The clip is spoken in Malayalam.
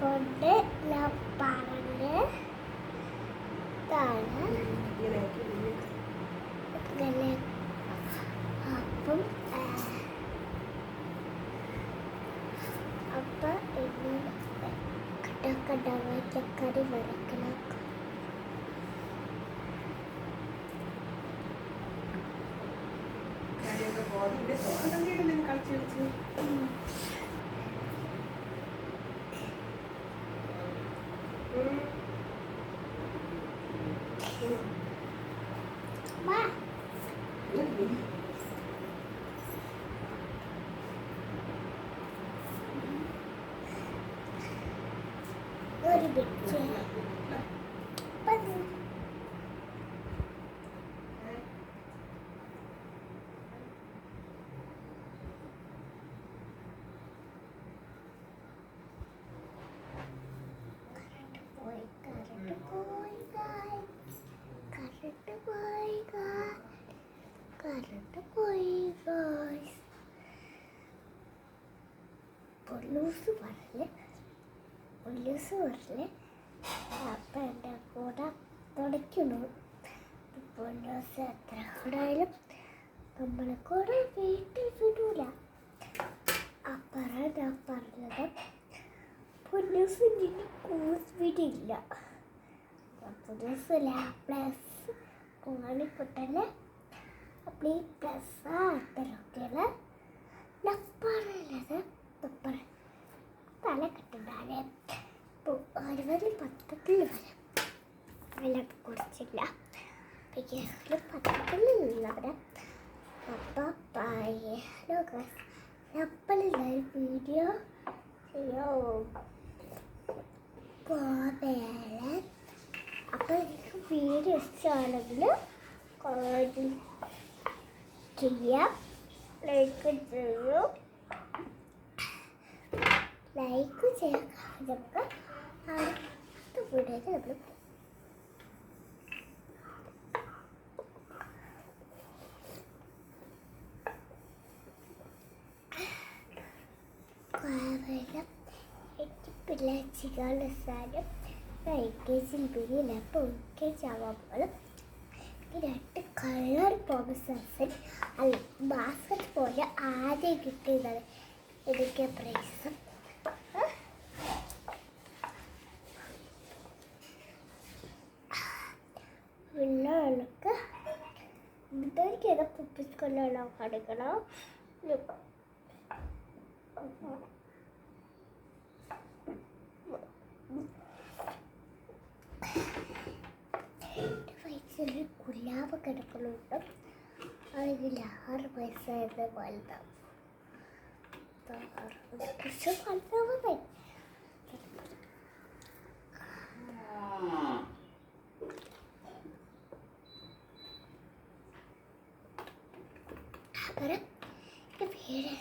കൊണ്ട് പറഞ്ഞ് അപ്പം ഇനി കടക്കറി വരക്കണം. കളിച്ചു ഒരു പിക്ചർ പോലീസ് പറഞ്ഞ് അപ്പം എൻ്റെ കൂടെ തുടയ്ക്കുന്നു. പോലീസ് എത്ര കൂടായാലും നമ്മളെ കൂടെ വീട്ടിൽ വിടൂല. അപ്പറ ഞാൻ പറഞ്ഞത് പോലീസ് ഇനി കോഴ്സ് വിടില്ല. പോലീസ് പ്ലസ് കാണിക്കൊട്ടല്ലേ അപ്പോൾ ഈ പ്ലസ് അത്തരൊക്കെയാണ് ഞാൻ പറയുന്നത്. തല കെട്ടുണ്ടാലേ ഒരുവരി പത്രത്തിൽ വരാം. വില കുറിച്ചില്ല പത്രത്തിലുള്ളവരെ അപ്പളുള്ളൊരു വീഡിയോ പോവേളെ. അപ്പോൾ എനിക്ക് വീഡിയോ ഇഷ്ടമാണെങ്കിൽ ചെയ്യാം, ലൈക്ക് ചെയ്യും. ലൈക്ക് ചെയ്യാൻ നമുക്ക് അടുത്ത വീഡിയോയിൽ നമ്മൾ പിള്ളേച്ചിക്കാനുള്ള സാധനം LKG അപ്പോൾ LKG ആവാമ്പോൾ 2 കളർ ബോക്സസ് അല്ല ബാസ്കറ്റ് പോലെ ആദ്യം കിട്ടിയതാണ് എനിക്ക് പ്രൈസ്. പിന്നെ എനിക്ക് ഇതൊക്കെ ഏതാ പൊപ്പിച്ചുകൊണ്ടുള്ള കടിക്കണം. വയസ്സിൽ ഗുലാബ് കിടക്കുന്നുണ്ട്. അതിൽ 6 വയസ്സായത് വലുതാവും. വീട്